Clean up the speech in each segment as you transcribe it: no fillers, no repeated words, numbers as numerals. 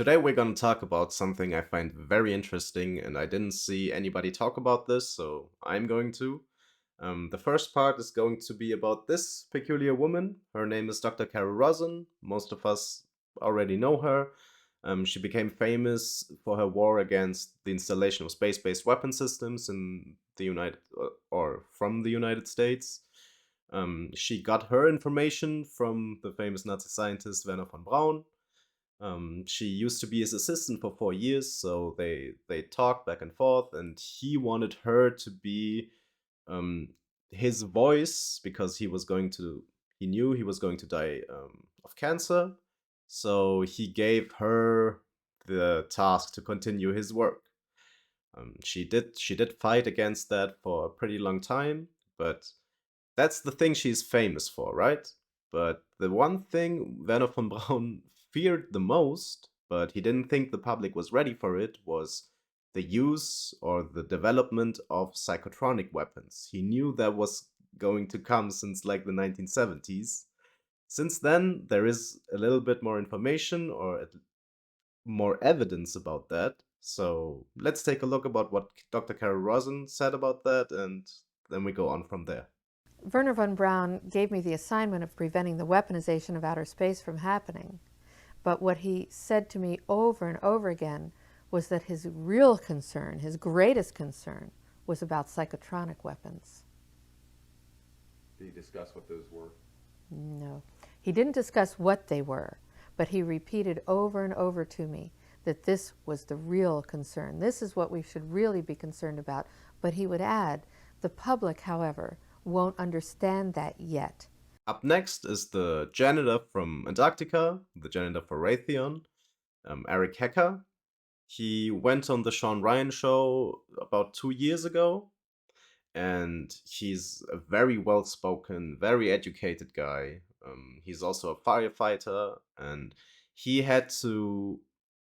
Today we're going to talk about something I find very interesting, and I didn't see anybody talk about this, so I'm going to. The first part is going to be about this peculiar woman. Her name is Dr. Carol Rosin. Most of us already know her. She became famous for her war against the installation of space-based weapon systems in the United or from the United States. She got her information from the famous Nazi scientist Werner von Braun. She used to be his assistant for 4 years, so they talked back and forth, and he wanted her to be um, his voice because he knew he was going to die of cancer, so he gave her the task to continue his work. She did fight against that for a pretty long time, but that's the thing she's famous for, right? But the one thing Werner von Braun feared the most, but he didn't think the public was ready for it, was the use or the development of psychotronic weapons. He knew that was going to come since like the 1970s. Since then, there is a little bit more information or more evidence about that. So let's take a look about what Dr. Carol Rosin said about that, and then we go on from there. Werner von Braun gave me the assignment of preventing the weaponization of outer space from happening. But what he said to me over and over again was that his real concern, his greatest concern, was about psychotronic weapons. Did he discuss what those were? No. He didn't discuss what they were, but he repeated over and over to me that this was the real concern. This is what we should really be concerned about. But he would add, the public, however, won't understand that yet. Up next is the janitor from Antarctica, the janitor for Raytheon, Eric Hecker. He went on the Sean Ryan show about 2 years ago, and he's a very well spoken, very educated guy. He's also a firefighter, and he had to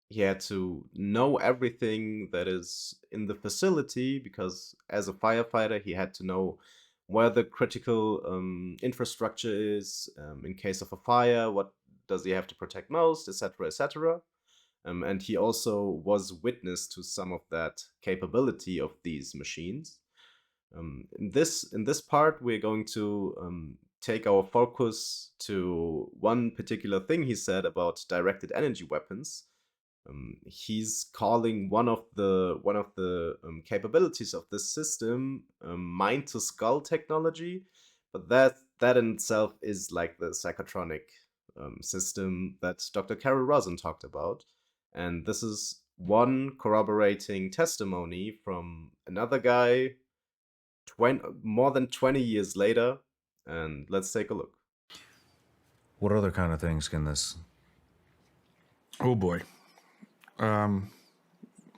he had to know everything that is in the facility because as a firefighter he had to know where the critical infrastructure is in case of a fire, what does he have to protect most, etc., etc. And he also was witness to some of that capability of these machines. In this part, we're going to take our focus to one particular thing he said about directed energy weapons. He's calling one of the capabilities of this system mind to skull technology, but that in itself is like the psychotronic system that Dr. Carol Rosin talked about, and this is one corroborating testimony from another guy more than 20 years later, and let's take a look. What other kind of things can this? Oh boy.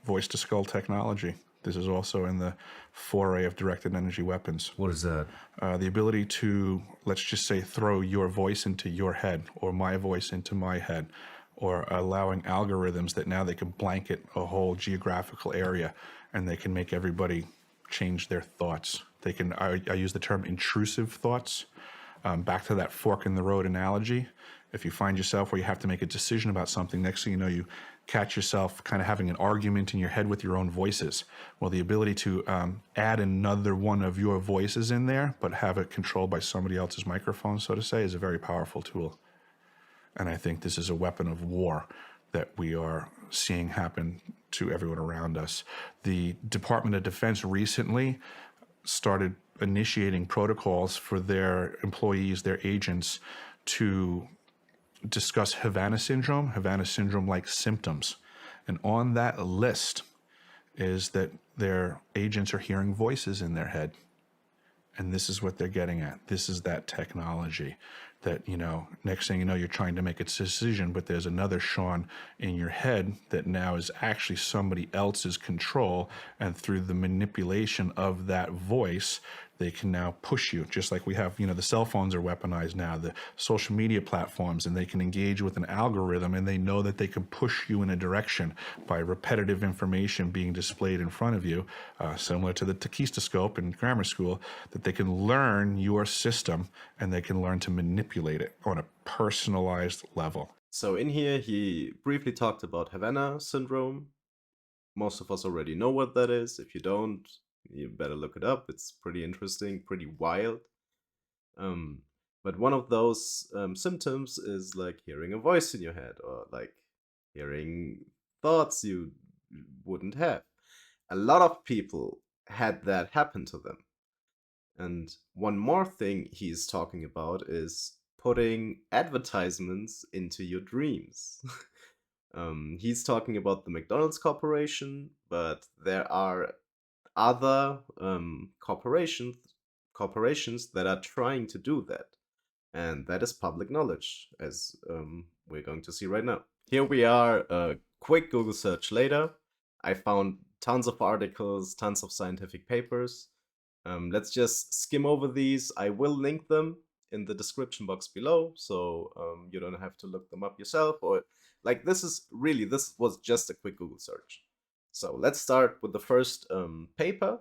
Voice to skull technology. This is also in the foray of directed energy weapons. What is that? The ability to, let's just say, throw your voice into your head or my voice into my head, or allowing algorithms that now they can blanket a whole geographical area and they can make everybody change their thoughts. They can, I use the term intrusive thoughts. Back to that fork in the road analogy. If you find yourself where you have to make a decision about something, next thing you know, you catch yourself kind of having an argument in your head with your own voices. Well, the ability to add another one of your voices in there, but have it controlled by somebody else's microphone, so to say, is a very powerful tool. And I think this is a weapon of war that we are seeing happen to everyone around us. The Department of Defense recently started initiating protocols for their employees, their agents, to discuss Havana syndrome-like symptoms. And on that list is that their agents are hearing voices in their head. And this is what they're getting at. This is that technology that, next thing you know, you're trying to make a decision, but there's another Sean in your head that now is actually somebody else's control. And through the manipulation of that voice, they can now push you, just like we have, the cell phones are weaponized now, the social media platforms, and they can engage with an algorithm, and they know that they can push you in a direction by repetitive information being displayed in front of you, similar to the tachistoscope in grammar school, that they can learn your system and they can learn to manipulate it on a personalized level. So in here, he briefly talked about Havana syndrome. Most of us already know what that is. If you don't, you better look it up. It's pretty interesting, pretty wild. Um, but one of those symptoms is like hearing a voice in your head, or like hearing thoughts you wouldn't have. A lot of people had that happen to them. And one more thing he's talking about is putting advertisements into your dreams. He's talking about the McDonald's Corporation, but there are other corporations that are trying to do that, and that is public knowledge, as we're going to see right now. Here we are, a quick Google search later. I found tons of articles, tons of scientific papers. Let's just skim over these. I will link them in the description box below, so you don't have to look them up yourself. Or like this was just a quick Google search. So let's start with the first paper.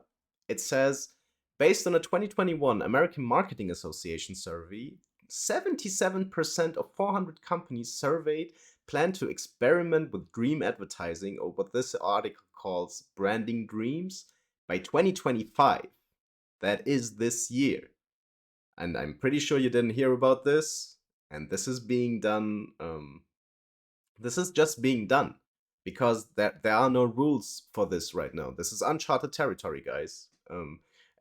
It says, based on a 2021 American Marketing Association survey, 77% of 400 companies surveyed plan to experiment with dream advertising, or what this article calls branding dreams, by 2025. That is this year. And I'm pretty sure you didn't hear about this. And this is being done. This is just being done because there are no rules for this right now. This is uncharted territory, guys.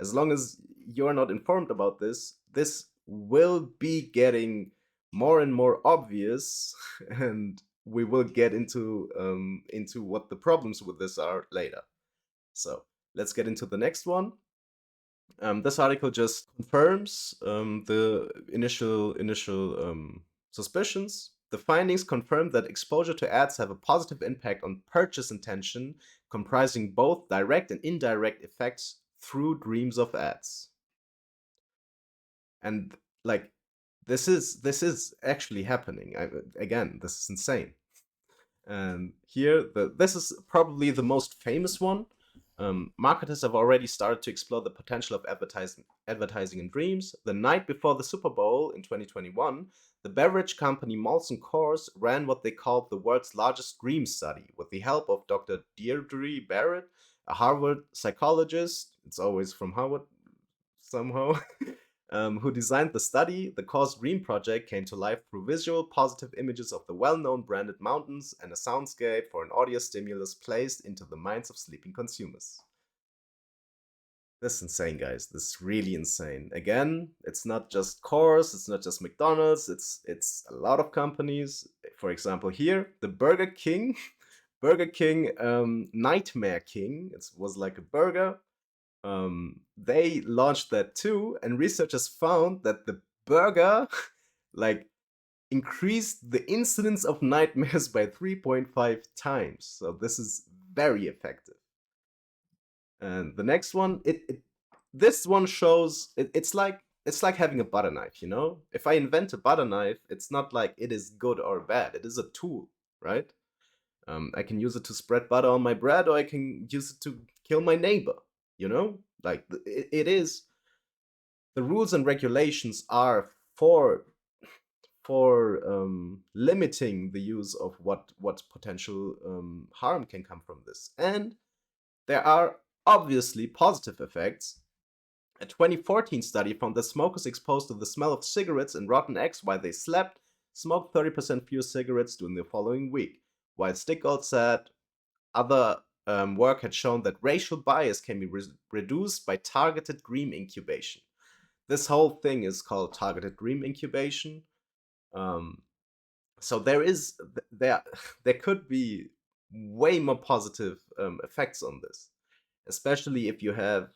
As long as you're not informed about this, this will be getting more and more obvious, and we will get into what the problems with this are later. So let's get into the next one. This article just confirms the initial suspicions. The findings confirm that exposure to ads have a positive impact on purchase intention, comprising both direct and indirect effects through dreams of ads. And like this is actually happening. Again, this is insane. And here, this is probably the most famous one. Marketers have already started to explore the potential of advertising in dreams. The night before the Super Bowl in 2021, the beverage company Molson Coors ran what they called the world's largest dream study with the help of Dr. Deirdre Barrett, a Harvard psychologist. It's always from Harvard somehow. Who designed the study. The Coors Dream Project came to life through visual, positive images of the well-known branded mountains and a soundscape for an audio stimulus placed into the minds of sleeping consumers. This is insane, guys. This is really insane. Again, it's not just Coors, it's not just McDonald's, it's a lot of companies. For example, here, the Burger King Nightmare King. It was like a burger. They launched that too, and researchers found that the burger like increased the incidence of nightmares by 3.5 times. So this is very effective. And the next one, this one shows it's like having a butter knife, you know? If I invent a butter knife, it's not like it is good or bad. It is a tool, right? I can use it to spread butter on my bread, or I can use it to kill my neighbor. You know, like it is. The rules and regulations are for limiting the use of what potential harm can come from this, and there are obviously positive effects. A 2014 study found that smokers exposed to the smell of cigarettes and rotten eggs while they slept smoked 30% fewer cigarettes during the following week, while Stickgold said other work had shown that racial bias can be reduced by targeted dream incubation. This whole thing is called targeted dream incubation. So there could be way more positive effects on this, especially if you have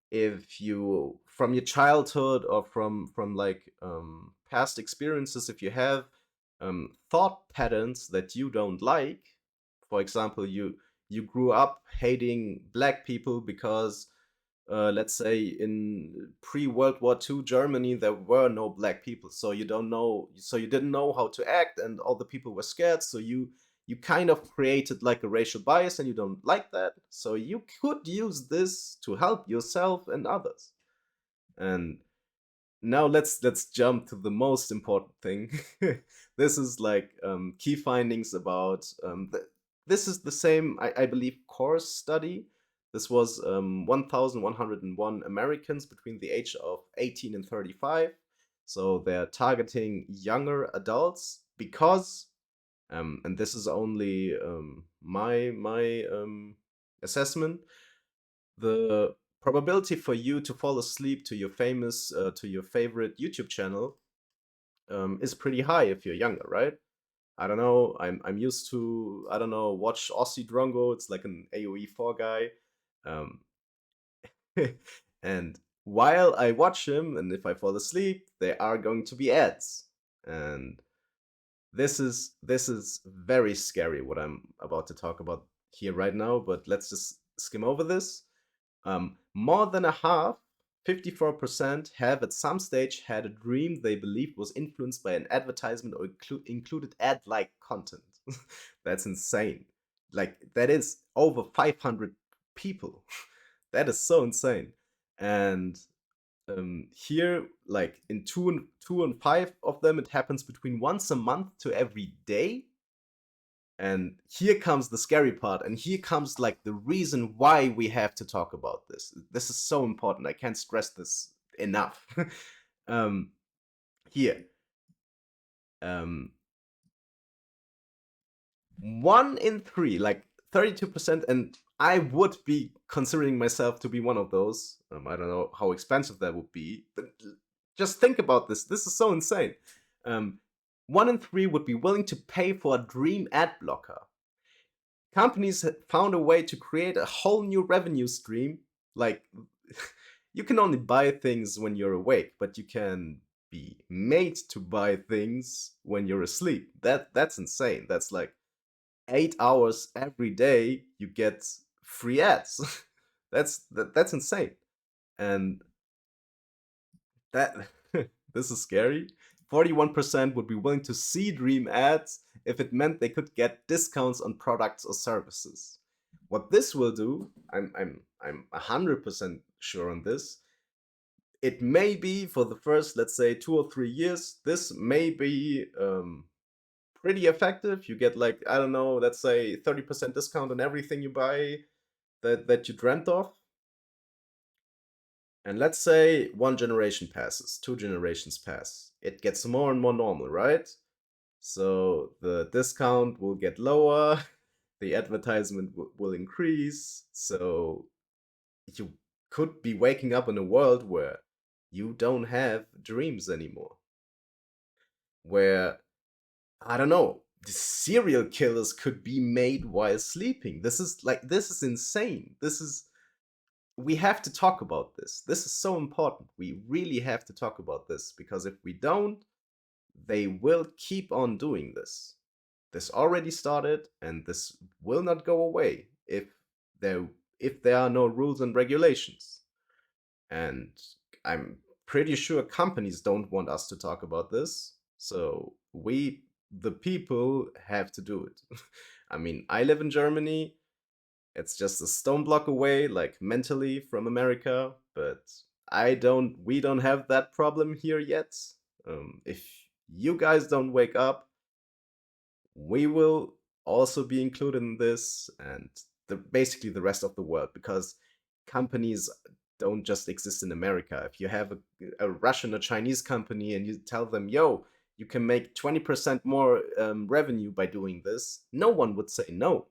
if you from your childhood or from like past experiences, if you have thought patterns that you don't like. For example, you grew up hating black people because, let's say, in pre-World War II Germany, there were no black people, so you didn't know how to act, and all the people were scared. So you kind of created like a racial bias, and you don't like that. So you could use this to help yourself and others. And now let's jump to the most important thing, this is like key findings about this is the same, I believe, course study. This was 1,101 Americans between the age of 18 and 35. So they're targeting younger adults because, and this is only my assessment, the probability for you to fall asleep to your favorite YouTube channel is pretty high if you're younger, right? I don't know. I'm used to, I don't know, watch Aussie Drongo. It's like an AOE4 guy. Um, and while I watch him, and if I fall asleep, there are going to be ads. And this is very scary what I'm about to talk about here right now, but let's just skim over this. More than a half, 54%, have at some stage had a dream they believed was influenced by an advertisement or included ad-like content. That's insane. Like, that is over 500 people. That is so insane. And here, like in two and five of them, it happens between once a month to every day. And here comes the scary part, and here comes like the reason why we have to talk about this. This is so important. I can't stress this enough. Here, 1 in 3, like 32%, and I would be considering myself to be one of those. I don't know how expensive that would be, but just think about this. This is so insane. 1 in 3 would be willing to pay for a dream ad blocker. Companies found a way to create a whole new revenue stream. Like, you can only buy things when you're awake, but you can be made to buy things when you're asleep. That's insane. That's like 8 hours every day you get free ads. That's insane. And that this is scary. 41% would be willing to see dream ads if it meant they could get discounts on products or services. What this will do, I'm 100% sure on this. It may be for the first, let's say, 2 or 3 years, this may be pretty effective. You get like, I don't know, let's say 30% discount on everything you buy that you dreamt of. And let's say 1 generation passes, 2 generations pass. It gets more and more normal, right? So the discount will get lower, the advertisement will increase. So you could be waking up in a world where you don't have dreams anymore. Where, I don't know, the serial killers could be made while sleeping. This is insane. We have to talk about this. This is so important. We really have to talk about this, because if we don't, they will keep on doing this. This already started, and this will not go away if there are no rules and regulations. And I'm pretty sure companies don't want us to talk about this. So we, the people, have to do it. I mean, I live in Germany. It's just a stone block away, like mentally, from America, but we don't have that problem here yet. If you guys don't wake up, we will also be included in this, and basically the rest of the world, because companies don't just exist in America. If you have a Russian or Chinese company and you tell them, yo, you can make 20% more revenue by doing this, no one would say no.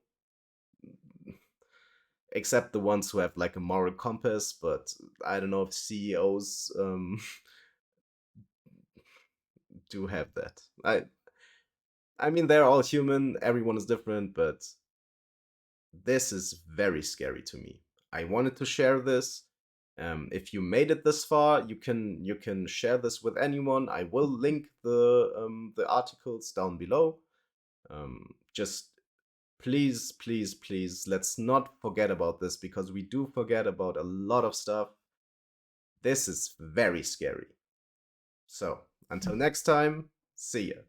Except the ones who have like a moral compass, but I don't know if CEOs do have that. I mean, they're all human, everyone is different, but this is very scary to me. I wanted to share this. If you made it this far, you can share this with anyone. I will link the articles down below. Just please, please, please, let's not forget about this, because we do forget about a lot of stuff. This is very scary. So, until next time, see ya.